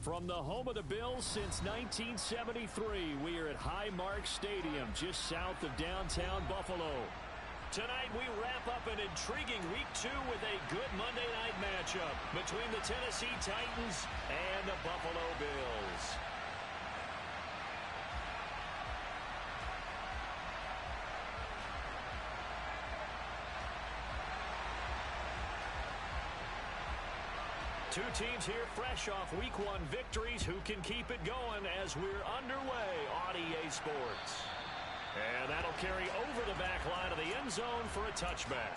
From the home of the Bills since 1973, we are at Highmark Stadium, just south of downtown Buffalo. Tonight, we wrap up an intriguing Week 2 with a good Monday night matchup between the Tennessee Titans and the Buffalo Bills. Two teams here fresh off Week 1 victories. Who can keep it going as we're underway on EA Sports? And that'll carry over the back line of the end zone for a touchback.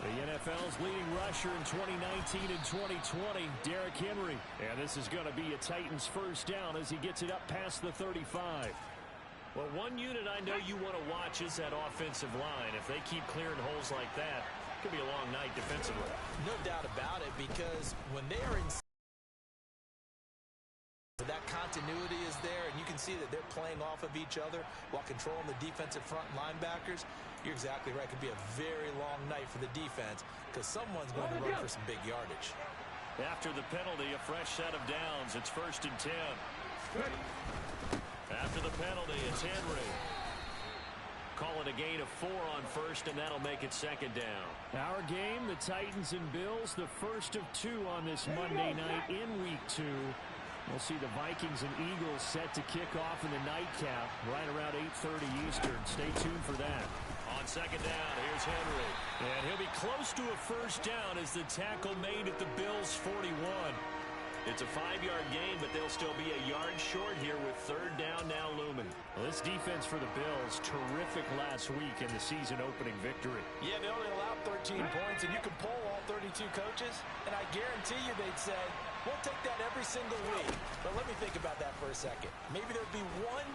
The NFL's leading rusher in 2019 and 2020, Derrick Henry. And this is going to be a Titans first down as he gets it up past the 35. Well, one unit I know you want to watch is that offensive line. If they keep clearing holes like that, it could be a long night defensively. No doubt about it, because when they are in, that continuity is there, and you can see that they're playing off of each other while controlling the defensive front linebackers. You're exactly right. It could be a very long night for the defense because someone's going to run for some big yardage. After the penalty, a fresh set of downs. It's 1st and 10. After the penalty, it's Henry. Call it a gain of 4 on first, and that'll make it 2nd down. Our game, the Titans and Bills, the first of 2 on this Monday night in Week 2. We'll see the Vikings and Eagles set to kick off in the nightcap right around 8:30 Eastern. Stay tuned for that. On 2nd down, here's Henry. And he'll be close to a first down as the tackle made at the Bills' 41. It's a 5-yard gain, but they'll still be a yard short here with 3rd down now looming. Well, this defense for the Bills, terrific last week in the season-opening victory. Yeah, they only allowed 13 points, and you can poll all 32 coaches, and I guarantee you they'd say, we'll take that every single week. But let me think about that for a second. Maybe there'd be one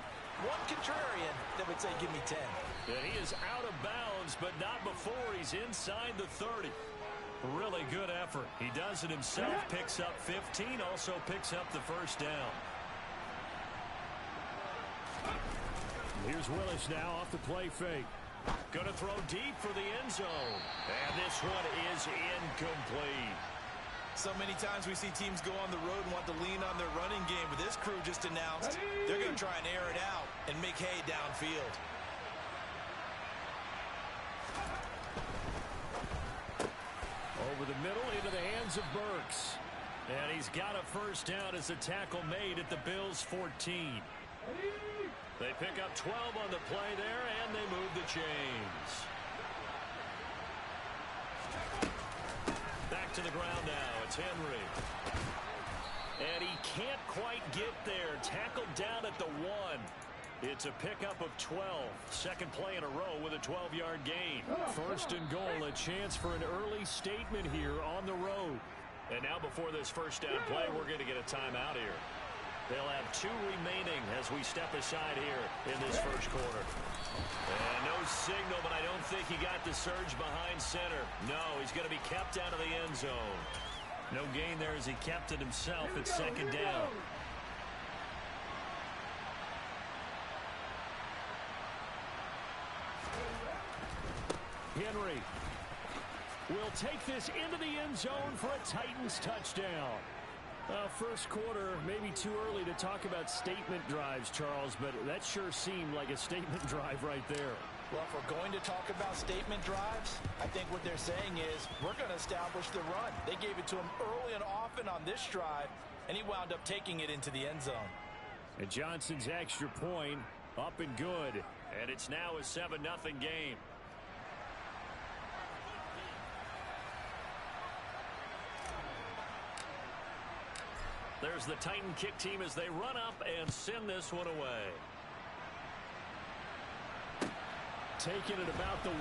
contrarian that would say, give me 10. And he is out of bounds, but not before he's inside the 30. Really good effort. He does it himself, picks up 15, also picks up the first down. Here's Willis now off the play fake. Going to throw deep for the end zone. And this one is incomplete. So many times we see teams go on the road and want to lean on their running game, but this crew just announced they're going to try and air it out and make hay downfield. Over the middle into the hands of Burks. And he's got a first down as the tackle made at the Bills' 14. They pick up 12 on the play there, and they move the chains. Back to the ground now. It's Henry. And he can't quite get there. Tackled down at the 1. It's a pickup of 12. Second play in a row with a 12-yard gain. 1st and goal, a chance for an early statement here on the road. And now before this first down play, we're going to get a timeout here. They'll have 2 remaining as we step aside here in this first quarter. And no signal, but I don't think he got the surge behind center. No, he's going to be kept out of the end zone. No gain there as he kept it himself at 2nd down. Henry will take this into the end zone for a Titans touchdown. First quarter, maybe too early to talk about statement drives, Charles, but that sure seemed like a statement drive right there. Well, if we're going to talk about statement drives, I think what they're saying is we're going to establish the run. They gave it to him early and often on this drive, and he wound up taking it into the end zone. And Johnson's extra point up and good, and it's now a 7-0 game. There's the Titan kick team as they run up and send this one away. Taking it about the 1.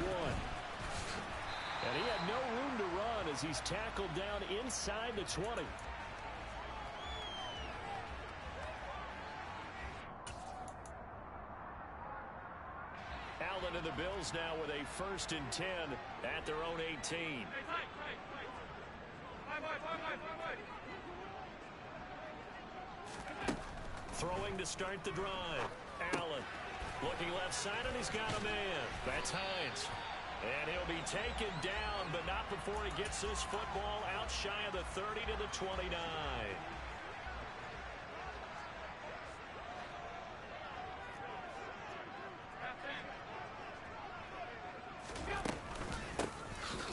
And he had no room to run as he's tackled down inside the 20. Allen and the Bills now with a 1st and 10 at their own 18. Throwing to start the drive. Allen looking left side, and he's got a man. That's Hines. And he'll be taken down, but not before he gets this football out shy of the 30 to the 29.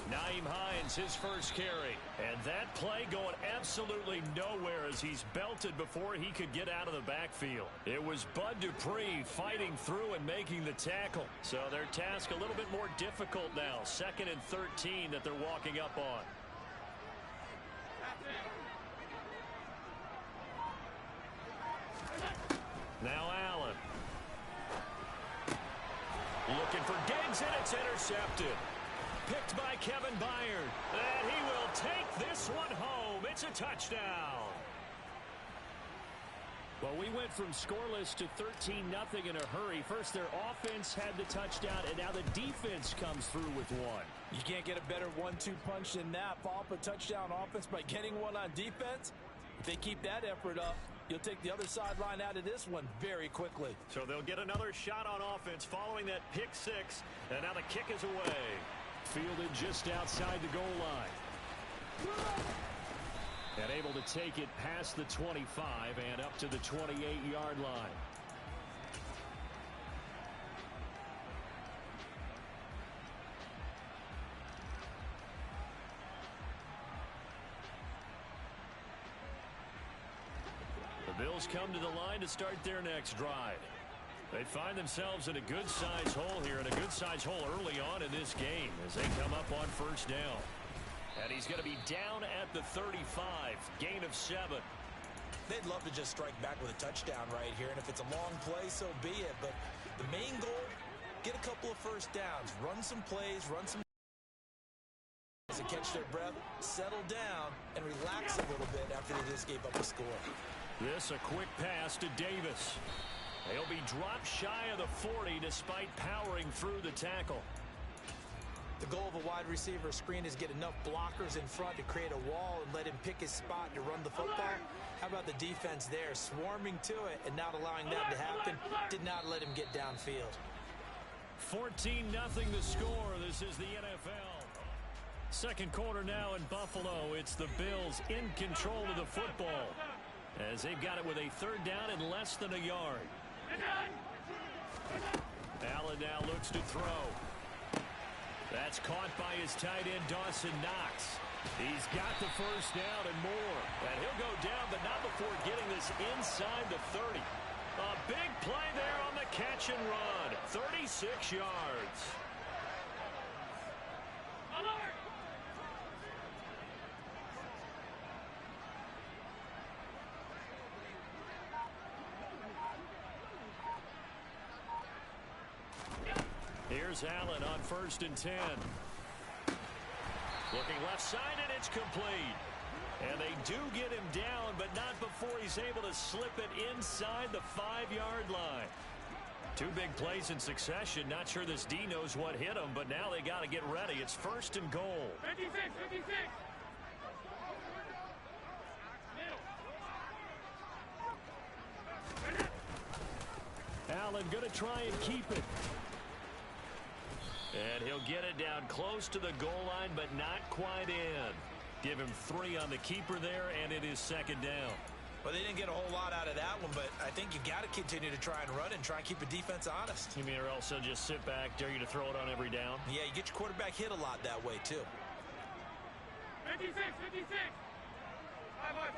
Nyheim Hines, his first carry. And that play going absolutely nowhere as he's belted before he could get out of the backfield. It was Bud Dupree fighting through and making the tackle. So their task a little bit more difficult now. 2nd and 13 that they're walking up on. Now Allen. Looking for Diggs, and it's intercepted. Picked by Kevin Byard. And he will take this one home. It's a touchdown. Well, we went from scoreless to 13-0 in a hurry. First, their offense had the touchdown, and now the defense comes through with one. You can't get a better 1-2 punch than that. Follow up a touchdown offense by getting one on defense. If they keep that effort up, you'll take the other sideline out of this one very quickly. So they'll get another shot on offense following that pick six, and now the kick is away. Fielded just outside the goal line. And able to take it past the 25 and up to the 28-yard line. The Bills come to the line to start their next drive. They find themselves in a good-sized hole here, and a good-sized hole early on in this game as they come up on first down. And he's going to be down at the 35, gain of 7. They'd love to just strike back with a touchdown right here, and if it's a long play, so be it. But the main goal, get a couple of first downs, run some plays, run some to catch their breath, settle down, and relax a little bit after they just gave up a score. This a quick pass to Davis. He'll be dropped shy of the 40 despite powering through the tackle. The goal of a wide receiver screen is get enough blockers in front to create a wall and let him pick his spot to run the football. How about the defense there, swarming to it and not allowing that to happen? Did not let him get downfield. 14-0 the score. This is the NFL. Second quarter now in Buffalo. It's the Bills in control of the football as they've got it with a third down and less than a yard. Allen now looks to throw. That's caught by his tight end, Dawson Knox. He's got the first down and more. And he'll go down, but not before getting this inside the 30. A big play there on the catch and run. 36 yards. Here's Allen on 1st and 10. Looking left side, and it's complete. And they do get him down, but not before he's able to slip it inside the 5-yard line. Two big plays in succession. Not sure this D knows what hit him, but now they got to get ready. It's 1st and goal. 56. Allen going to try and keep it. And he'll get it down close to the goal line, but not quite in. Give him 3 on the keeper there, and it is 2nd down. Well, they didn't get a whole lot out of that one, but I think you got to continue to try and run and try and keep the defense honest. You mean or else they'll just sit back, dare you to throw it on every down? Yeah, you get your quarterback hit a lot that way, too. 56. 5 wide.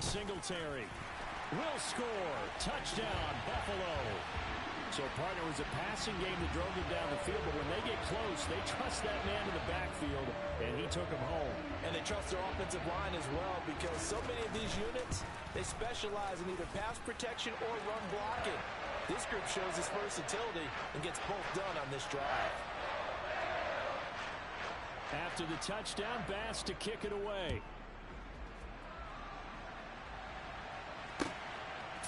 Singletary will score. Touchdown, Buffalo. So, partner, it was a passing game that drove them down the field, but when they get close, they trust that man in the backfield, and he took them home. And they trust their offensive line as well, because so many of these units, they specialize in either pass protection or run blocking. This group shows its versatility and gets both done on this drive. After the touchdown, Bass to kick it away.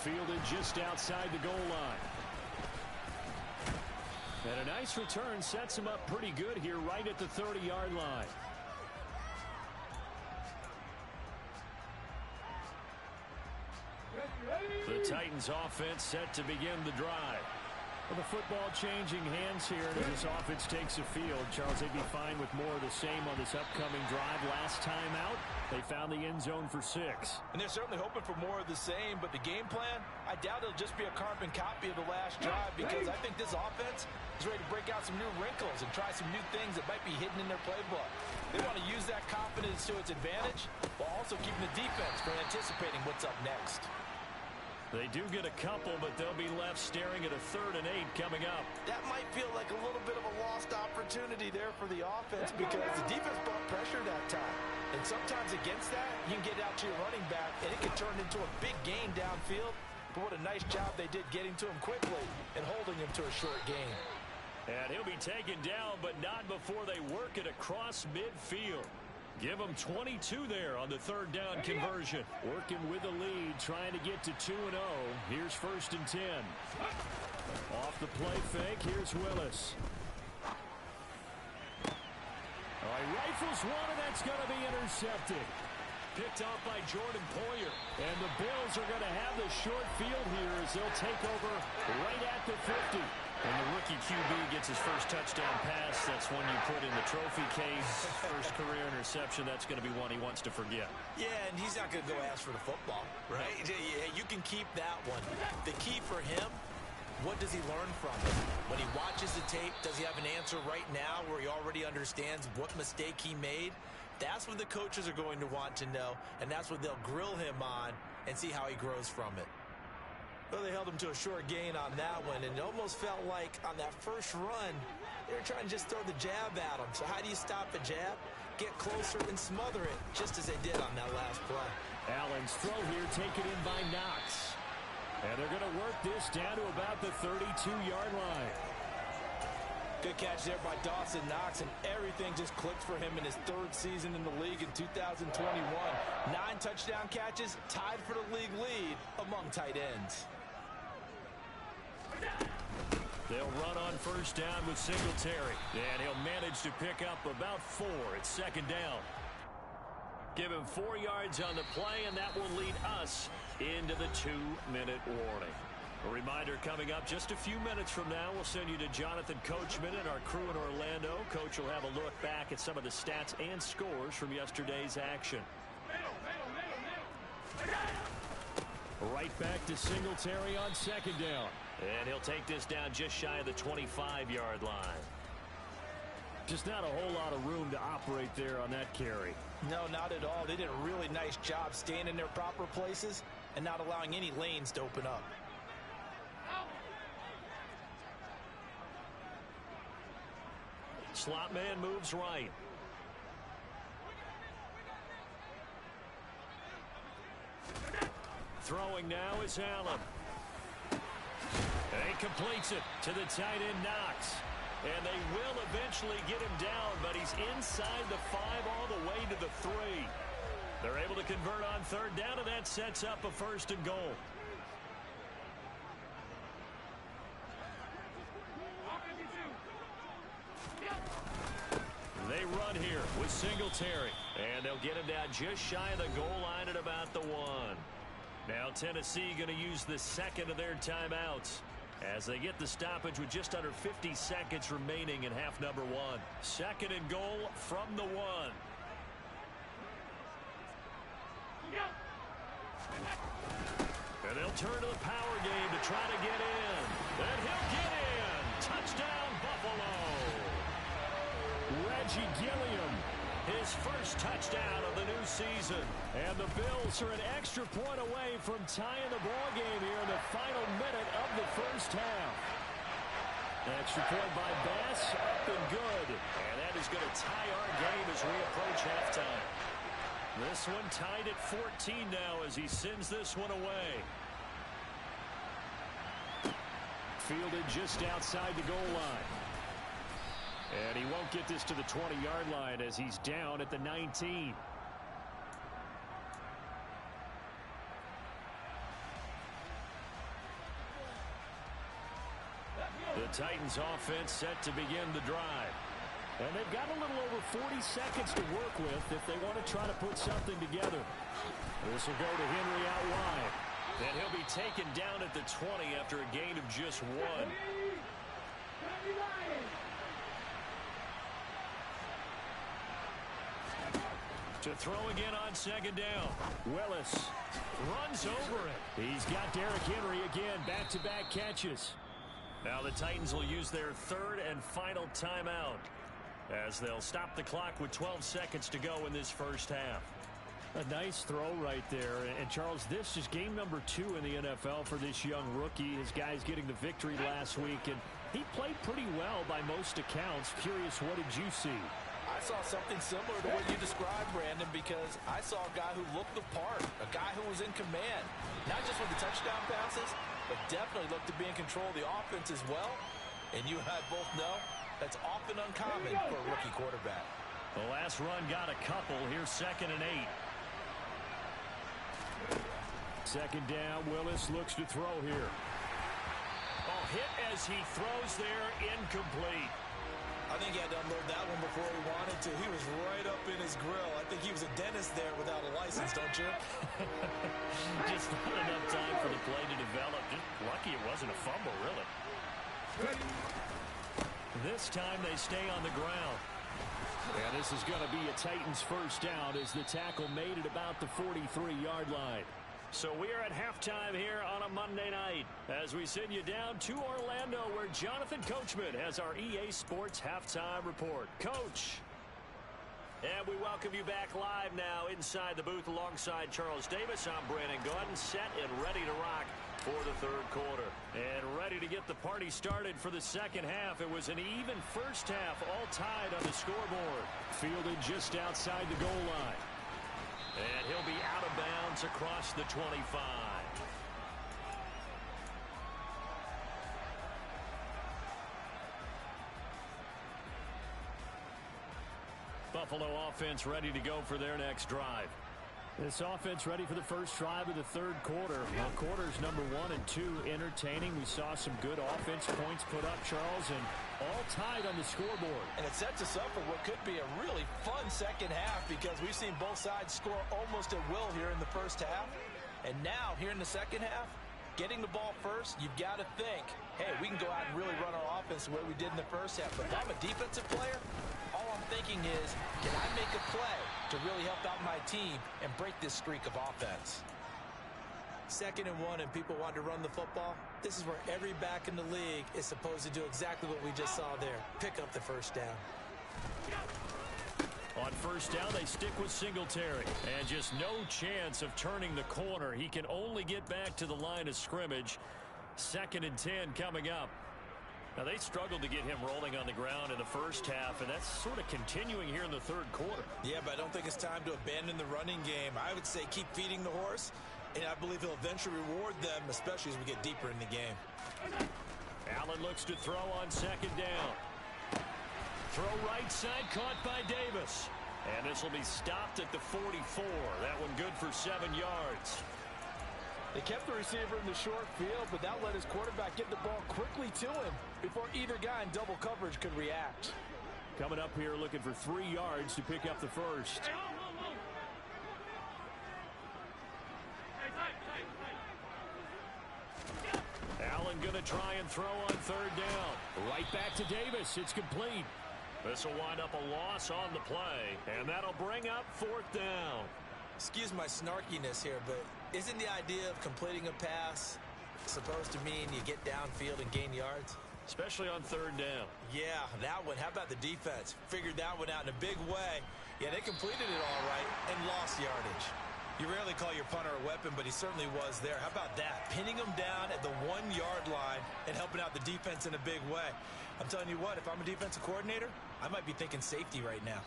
Fielded just outside the goal line. And a nice return sets him up pretty good here right at the 30-yard line. The Titans offense set to begin the drive. Well, the football changing hands here as this offense takes the field. Charles, they'd be fine with more of the same on this upcoming drive. Last time out, they found the end zone for 6. And they're certainly hoping for more of the same, but the game plan, I doubt it'll just be a carbon copy of the last drive, because I think this offense is ready to break out some new wrinkles and try some new things that might be hidden in their playbook. They want to use that confidence to its advantage while also keeping the defense from anticipating what's up next. They do get a couple, but they'll be left staring at a 3rd and 8 coming up. That might feel like a little bit of a lost opportunity there for the offense, because the defense brought pressure that time. And sometimes against that, you can get out to your running back, and it can turn into a big gain downfield. But what a nice job they did getting to him quickly and holding him to a short gain. And he'll be taken down, but not before they work it across midfield. Give them 22 there on the 3rd down conversion. Working with the lead, trying to get to 2-0. Here's 1st and 10. Off the play fake, here's Willis. All right, rifles one, and that's going to be intercepted. Picked off by Jordan Poyer. And the Bills are going to have the short field here as they'll take over right at the 50. And the rookie QB gets his first touchdown pass. That's one you put in the trophy case. First career interception, that's going to be one he wants to forget. Yeah, and he's not going to go ask for the football, right? You can keep that one. The key for him, what does he learn from it? When he watches the tape, does he have an answer right now where he already understands what mistake he made? That's what the coaches are going to want to know, and that's what they'll grill him on and see how he grows from it. Well, they held him to a short gain on that one, and it almost felt like on that first run, they were trying to just throw the jab at him. So how do you stop a jab? Get closer and smother it, just as they did on that last play. Allen's throw here taken in by Knox. And they're going to work this down to about the 32-yard line. Good catch there by Dawson Knox, and everything just clicked for him in his 3rd season in the league in 2021. 9 touchdown catches, tied for the league lead among tight ends. They'll run on 1st down with Singletary. And he'll manage to pick up about 4 at 2nd down. Give him 4 yards on the play, and that will lead us into the 2-minute warning. A reminder coming up just a few minutes from now, we'll send you to Jonathan Coachman and our crew in Orlando. Coach will have a look back at some of the stats and scores from yesterday's action. Right back to Singletary on 2nd down. And he'll take this down just shy of the 25-yard line. Just not a whole lot of room to operate there on that carry. No, not at all. They did a really nice job staying in their proper places and not allowing any lanes to open up. Slot man moves right. Throwing now is Allen. And he completes it to the tight end Knox. And they will eventually get him down, but he's inside the 5 all the way to the 3. They're able to convert on 3rd down, and that sets up a 1st and goal. They run here with Singletary. And they'll get him down just shy of the goal line at about the 1. Now Tennessee going to use the 2nd of their timeouts as they get the stoppage with just under 50 seconds remaining in half number 1. 2nd and goal from the 1. And they'll turn to the power game to try to get in. And he'll get in. Touchdown, Buffalo. Reggie Gilliam, his first touchdown of the new season. And the Bills are an extra point away from tying the ball game here in the final minute of the 1st half. Extra point by Bass, up and good. And that is going to tie our game as we approach halftime. This one tied at 14 now as he sends this one away. Fielded just outside the goal line. And he won't get this to the 20-yard line as he's down at the 19. The Titans offense set to begin the drive. And they've got a little over 40 seconds to work with if they want to try to put something together. This will go to Henry out wide. And he'll be taken down at the 20 after a gain of just 1. To throw again on second down. Willis runs over it. He's got Derrick Henry again, back-to-back catches. Now the Titans will use their third and final timeout as they'll stop the clock with 12 seconds to go in this first half. A nice throw right there. And Charles, this is game number 2 in the NFL for this young rookie. His guys getting the victory last week, and he played pretty well by most accounts. Curious, what did you see? I saw something similar to what you described, Brandon, because I saw a guy who looked the part, a guy who was in command, not just with the touchdown passes, but definitely looked to be in control of the offense as well. And you and I both know that's often uncommon for a rookie quarterback. The last run got a couple. Here's 2nd and 8. Second down, Willis looks to throw here. Oh, hit as he throws there, incomplete. I think he had to unload that one before he wanted to. He was right up in his grill. I think he was a dentist there without a license, don't you? Just not enough time for the play to develop. Just lucky it wasn't a fumble, really. This time they stay on the ground. And this is going to be a Titans first down as the tackle made it about the 43-yard line. So we are at halftime here on a Monday night as we send you down to Orlando where Jonathan Coachman has our EA Sports Halftime Report. Coach. And we welcome you back live now inside the booth alongside Charles Davis. I'm Brandon Gaudin, set and ready to rock for the third quarter. And ready to get the party started for the second half. It was an even first half, all tied on the scoreboard. Fielded just outside the goal line. And he'll be out of bounds across the 25. Buffalo offense ready to go for their next drive. This offense ready for the first drive of the third quarter. Well, quarters number 1 and 2 entertaining. We saw some good offense points put up, Charles, and all tied on the scoreboard. And it sets us up for what could be a really fun second half because we've seen both sides score almost at will here in the first half. And now, here in the second half, getting the ball first, you've got to think, hey, we can go out and really run our offense the way we did in the first half. But if I'm a defensive player, all I'm thinking is, can I make a play to really help out my team and break this streak of offense? 2nd and 1 and people want to run the football. This is where every back in the league is supposed to do exactly what we just saw there. Pick up the first down. On first down, they stick with Singletary. And just no chance of turning the corner. He can only get back to the line of scrimmage. 2nd and 10 coming up. Now, they struggled to get him rolling on the ground in the first half, and that's sort of continuing here in the third quarter. Yeah, but I don't think it's time to abandon the running game. I would say keep feeding the horse, and I believe he'll eventually reward them, especially as we get deeper in the game. Allen looks to throw on second down. Throw right side, caught by Davis. And this will be stopped at the 44. That one good for 7 yards. They kept the receiver in the short field, but that let his quarterback get the ball quickly to him before either guy in double coverage could react. Coming up here looking for 3 yards to pick up the first. Allen going to try and throw on third down. Right back to Davis. It's complete. This will wind up a loss on the play, and that'll bring up 4th down. Excuse my snarkiness here, but isn't the idea of completing a pass supposed to mean you get downfield and gain yards? Especially on third down. Yeah, that one. How about the defense? Figured that one out in a big way. Yeah, they completed it all right and lost yardage. You rarely call your punter a weapon, but he certainly was there. How about that? Pinning him down at the 1-yard line and helping out the defense in a big way. I'm telling you what, if I'm a defensive coordinator, I might be thinking safety right now.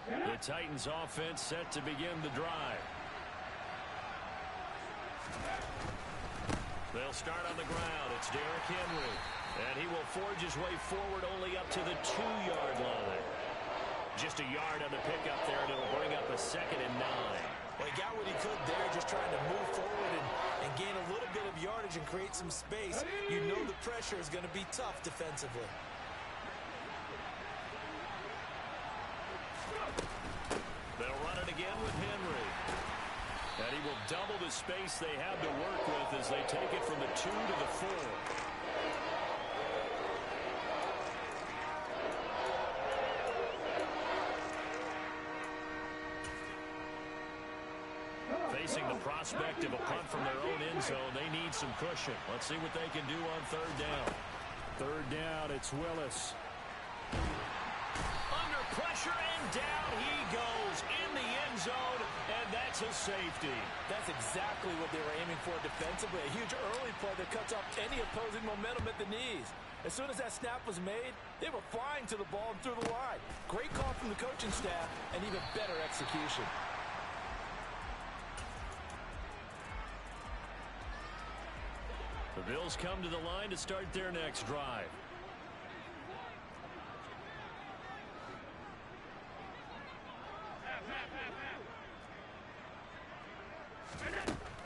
The Titans offense set to begin the drive. They'll start on the ground. It's Derrick Henry. And he will forge his way forward only up to the 2-yard line. Just a yard on the pickup there, and it'll bring up a 2nd and 9. Well, he got what he could there, just trying to move forward and gain a little bit of yardage and create some space. You know the pressure is going to be tough defensively. They'll run it again with Henry. And he will double the space they have to work with as they take it from the 2 to the 4. Facing the prospect of a punt from their own end zone, they need some cushion. Let's see what they can do on third down. Third down, it's Willis. Under pressure, and down he goes in the end zone, and that's a safety. That's exactly what they were aiming for defensively. A huge early play that cuts off any opposing momentum at the knees. As soon as that snap was made, they were flying to the ball and through the line. Great call from the coaching staff, and even better execution. The Bills come to the line to start their next drive.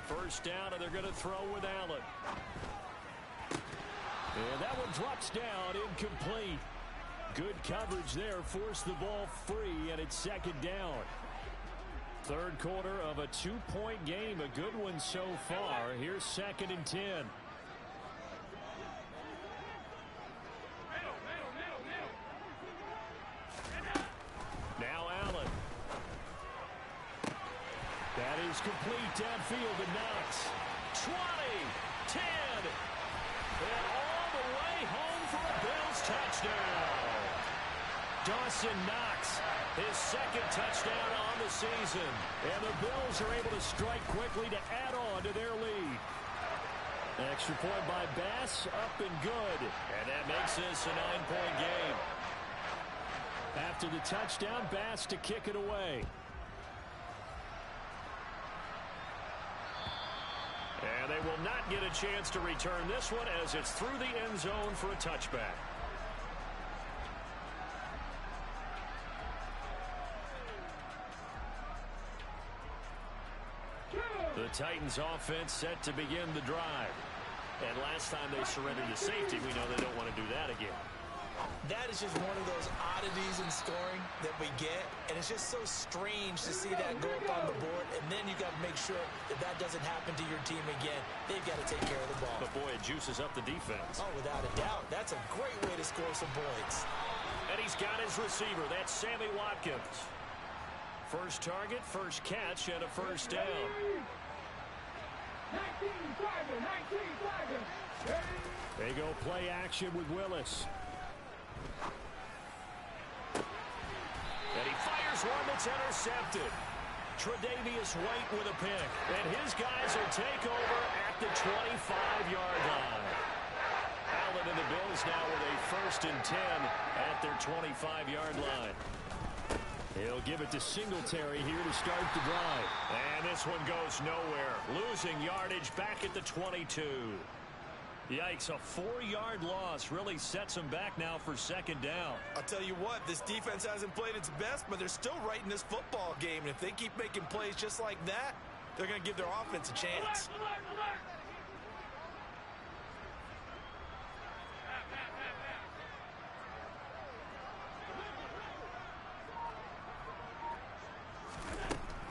First down, and they're going to throw with Allen. And that one drops down, incomplete. Good coverage there, forced the ball free, and it's second down. Third quarter of a 2-point game, a good one so far. Here's 2nd and 10. Now Allen. That is complete downfield to Knox. 20, 10, and all the way home for a Bills touchdown. Dawson Knox, his 2nd touchdown on the season. And the Bills are able to strike quickly to add on to their lead. Extra point by Bass, up and good. And that makes this a 9-point game. After the touchdown, Bass to kick it away. And they will not get a chance to return this one as it's through the end zone for a touchback. The Titans offense set to begin the drive. And last time they surrendered to safety, we know they don't want to do that again. That is just one of those oddities in scoring that we get, and it's just so strange to see that go up on the board, and then you got to make sure that that doesn't happen to your team again. They've got to take care of the ball. But boy, it juices up the defense. Oh, without a doubt. That's a great way to score some points. And he's got his receiver. That's Sammy Watkins. First target, first catch, and a first down. 19 flaggers, 19 flaggers. They go play action with Willis. And he fires one that's intercepted. Tre'Davious White with a pick. And his guys will take over at the 25-yard line. Allen and the Bills now with a 1st and 10 at their 25-yard line. He'll give it to Singletary here to start the drive. And this one goes nowhere. Losing yardage back at the 22. Yikes, a 4-yard loss really sets them back now for 2nd down. I'll tell you what, this defense hasn't played its best, but they're still right in this football game. And if they keep making plays just like that, they're going to give their offense a chance. Alert, alert.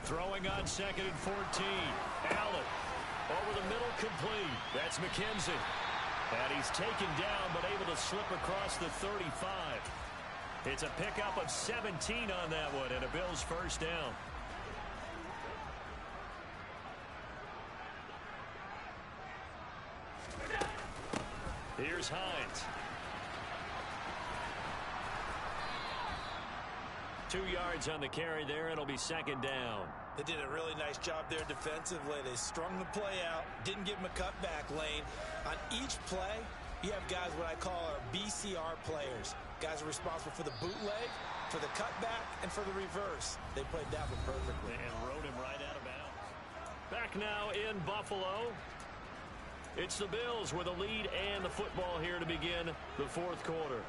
Throwing on 2nd and 14. Allen over the middle, complete. That's McKenzie. And he's taken down but able to slip across the 35. It's a pickup of 17 on that one and a Bills first down. Here's Hines. 2 yards on the carry there. It'll be 2nd down. They did a really nice job there defensively. They strung the play out, didn't give him a cutback lane. On each play, you have guys what I call our BCR players. Guys are responsible for the bootleg, for the cutback, and for the reverse. They played that one perfectly. And rode him right out of bounds. Back now in Buffalo. It's the Bills with a lead and the football here to begin the 4th quarter.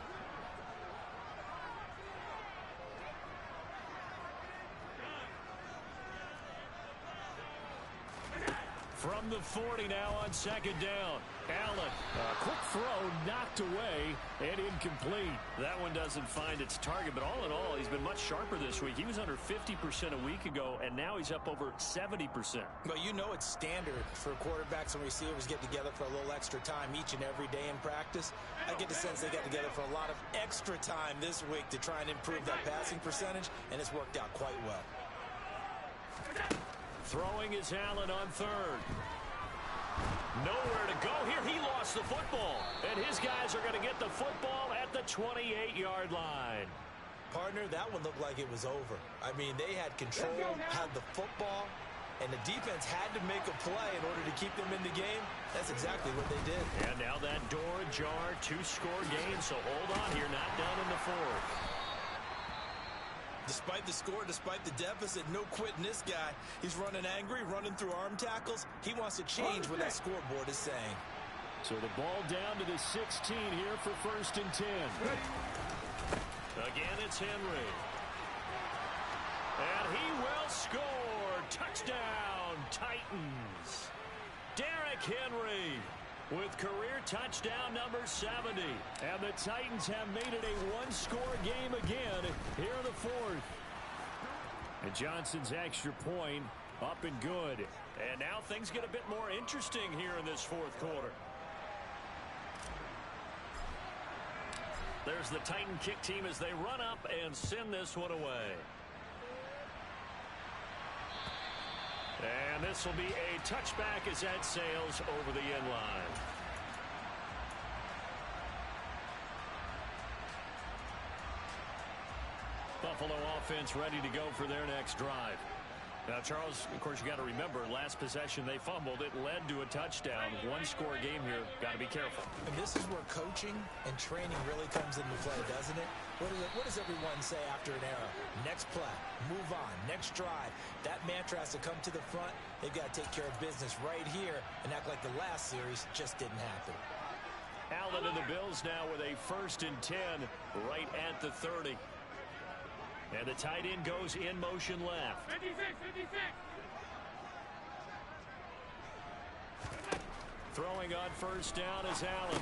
From the 40 now on second down. Allen, a quick throw, knocked away, and incomplete. That one doesn't find its target, but all in all, he's been much sharper this week. He was under 50% a week ago, and now he's up over 70%. Well, you know it's standard for quarterbacks and receivers get together for a little extra time each and every day in practice. I get the sense they got together for a lot of extra time this week to try and improve that passing percentage, and it's worked out quite well. Throwing is Allen on third. Nowhere to go here. He lost the football. And his guys are going to get the football at the 28-yard line. Partner, that one looked like it was over. I mean, they had control, had the football, and the defense had to make a play in order to keep them in the game. That's exactly what they did. And now that door ajar, 2-score game, so hold on here, not done in the fourth. Despite the score, despite the deficit, no quitting this guy. He's running angry, running through arm tackles. He wants to change what that scoreboard is saying. So the ball down to the 16 here for 1st and 10. Again, it's Henry. And he will score. Touchdown, Titans. Derrick Henry with career touchdown number 70. And the Titans have made it a one-score game again here in the fourth. And Johnson's extra point up and good. And now things get a bit more interesting here in this fourth quarter. There's the Titan kick team as they run up and send this one away. And this will be a touchback as that sails over the end line. Buffalo offense ready to go for their next drive. Now, Charles, of course, you got to remember, last possession they fumbled. It led to a touchdown. One-score game here. Got to be careful. And this is where coaching and training really comes into play, doesn't it? What does everyone say after an error? Next play, move on, next drive. That mantra has to come to the front. They've got to take care of business right here and act like the last series just didn't happen. Allen and the Bills now with a 1st and 10 right at the 30. And the tight end goes in motion left. 56, 56. Throwing on 1st down is Allen.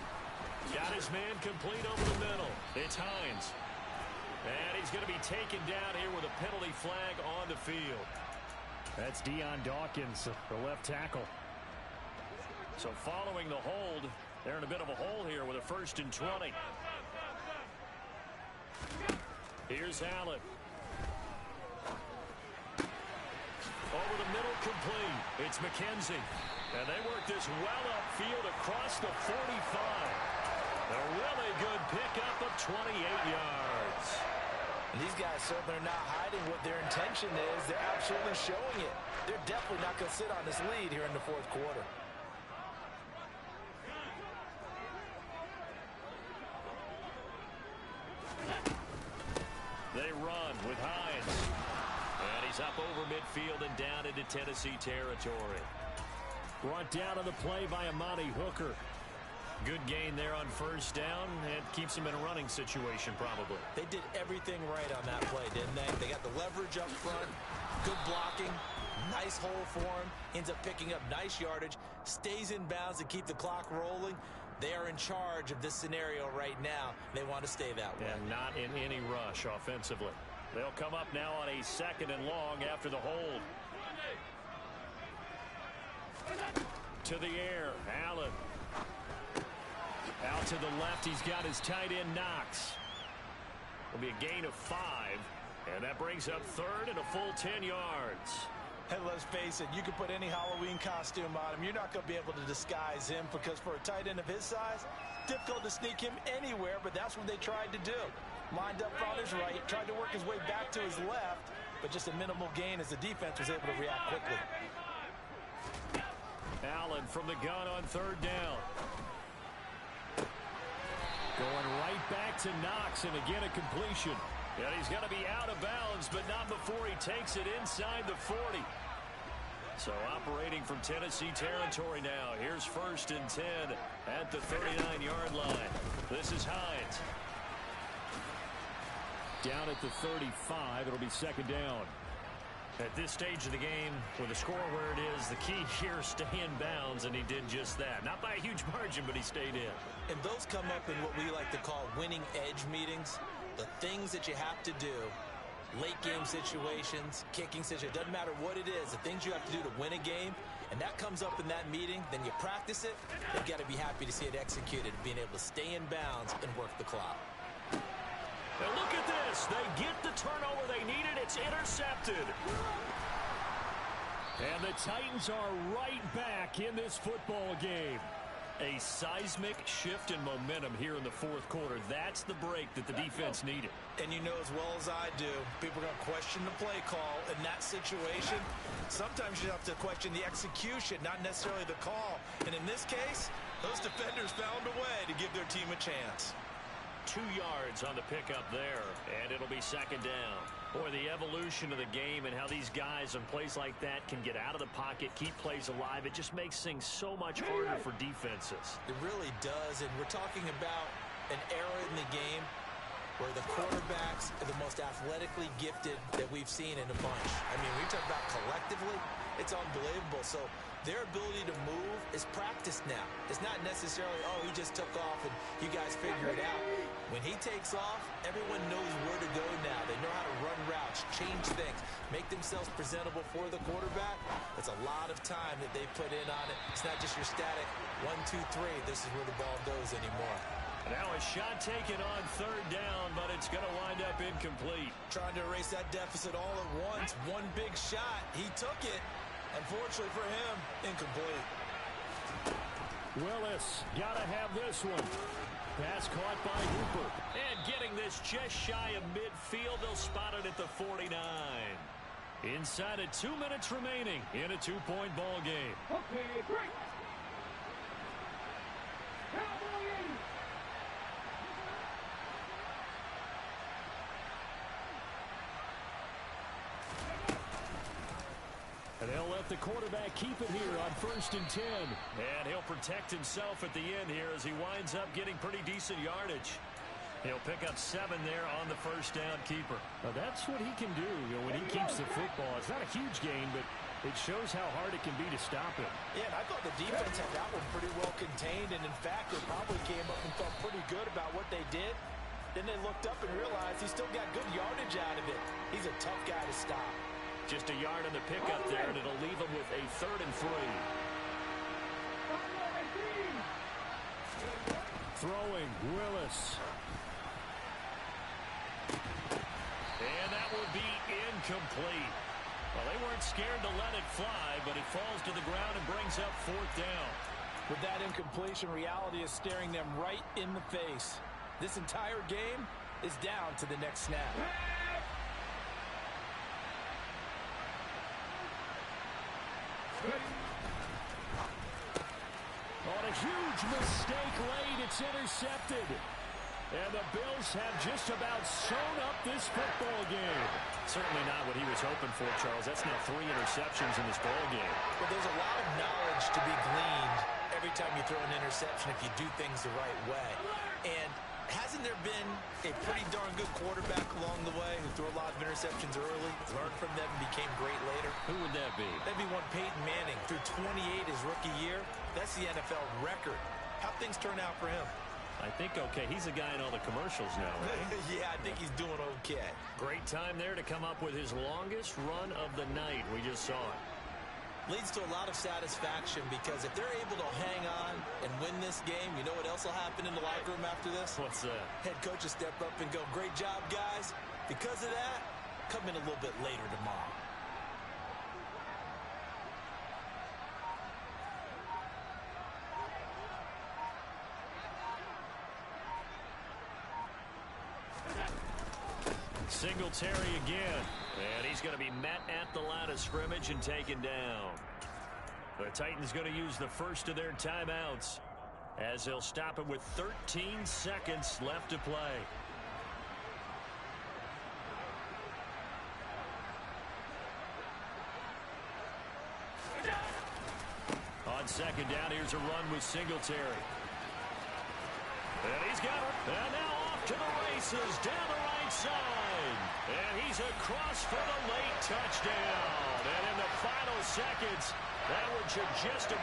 Got his man complete over the middle. It's Hines. And he's going to be taken down here with a penalty flag on the field. That's Deion Dawkins, the left tackle. So following the hold, they're in a bit of a hole here with a 1st and 20. Here's Allen. Over the middle, complete. It's McKenzie. And they work this well upfield across the 45. A really good pickup of 28 yards. And these guys certainly are not hiding what their intention is. They're absolutely showing it. They're definitely not going to sit on this lead here in the fourth quarter. They run with Hines. And he's up over midfield and down into Tennessee territory. Brought down on the play by Amani Hooker. Good gain there on 1st down and keeps him in a running situation probably. They did everything right on that play, didn't they? They got the leverage up front, good blocking, nice hole for him, ends up picking up nice yardage, stays in bounds to keep the clock rolling. They are in charge of this scenario right now. They want to stay that way. And not in any rush offensively. They'll come up now on a 2nd and long after the hold. To the air, Allen. Out to the left, he's got his tight end Knox. It'll be a gain of 5, and that brings up 3rd and a full 10 yards. And let's face it, you can put any Halloween costume on him. You're not going to be able to disguise him because for a tight end of his size, difficult to sneak him anywhere, but that's what they tried to do. Lined up on his right, tried to work his way back to his left, but just a minimal gain as the defense was able to react quickly. Allen from the gun on 3rd down. Going right back to Knox, and again a completion. And he's going to be out of bounds, but not before he takes it inside the 40. So operating from Tennessee territory now. Here's 1st and 10 at the 39-yard line. This is Hines. Down at the 35, it'll be 2nd down. At this stage of the game, with the score where it is, the key here is stay in bounds, and he did just that. Not by a huge margin, but he stayed in. And those come up in what we like to call winning edge meetings. The things that you have to do, late game situations, kicking situations, doesn't matter what it is, the things you have to do to win a game, and that comes up in that meeting, then you practice it, you've got to be happy to see it executed, being able to stay in bounds and work the clock. And look at this. They get the turnover they needed. It's intercepted. And the Titans are right back in this football game. A seismic shift in momentum here in the fourth quarter. That's the break that the defense needed. And you know as well as I do, people are going to question the play call in that situation. Sometimes you have to question the execution, not necessarily the call. And in this case, those defenders found a way to give their team a chance. 2 yards on the pickup there, and it'll be second down. Boy, the evolution of the game and how these guys in plays like that can get out of the pocket, keep plays alive, it just makes things so much harder for defenses. It really does, and we're talking about an era in the game where the quarterbacks are the most athletically gifted that we've seen in a bunch. I mean, we talk about collectively, it's unbelievable. So their ability to move is practiced now. It's not necessarily, oh, he just took off and you guys figure it out. When he takes off, everyone knows where to go now. They know how to run routes, change things, make themselves presentable for the quarterback. It's a lot of time that they put in on it. It's not just your static 1, 2, 3. This is where the ball goes anymore. Now a shot taken on third down, but it's going to wind up incomplete. Trying to erase that deficit all at once. One big shot. He took it. Unfortunately for him, incomplete. Willis got to have this one. Pass caught by Hooper. And getting this just shy of midfield, they'll spot it at the 49. Inside of 2 minutes remaining in a 2-point ball game. Okay, break. Cowboys. And they'll let the quarterback keep it here on 1st and 10. And he'll protect himself at the end here as he winds up getting pretty decent yardage. He'll pick up 7 there on the first down keeper. Now that's what he can do, when he keeps the football. It's not a huge gain, but it shows how hard it can be to stop him. Yeah, and I thought the defense had that one pretty well contained, and in fact, they probably came up and felt pretty good about what they did. Then they looked up and realized he still got good yardage out of it. He's a tough guy to stop. Just a yard on the pickup there, and it'll leave him with a 3rd and 3. Throwing, Willis. And that will be incomplete. Well, they weren't scared to let it fly, but it falls to the ground and brings up 4th down. With that incompletion, reality is staring them right in the face. This entire game is down to the next snap. On a huge mistake late, it's intercepted. And the Bills have just about sewn up this football game. Certainly not what he was hoping for, Charles. That's now 3 interceptions in this ball game. Well, there's a lot of knowledge to be gleaned every time you throw an interception if you do things the right way. And hasn't there been a pretty darn good quarterback along the way who threw a lot of interceptions early, learned from them, and became great later? Who would that be? That'd be one Peyton Manning. Threw 28 his rookie year. That's the NFL record. How'd things turn out for him? I think okay. He's a guy in all the commercials now, right? Yeah, I think he's doing okay. Great time there to come up with his longest run of the night. We just saw it. Leads to a lot of satisfaction because if they're able to hang on and win this game, you know what else will happen in the locker room after this? What's that? Head coach will step up and go, great job, guys. Because of that, come in a little bit later tomorrow. Singletary again. And he's going to be met at the line of scrimmage and taken down. The Titans going to use the first of their timeouts as they'll stop it with 13 seconds left to play. On second down, here's a run with Singletary. And he's got it. And now off to the races down the right right side. And he's across for the late touchdown. And in the final seconds, that one should just about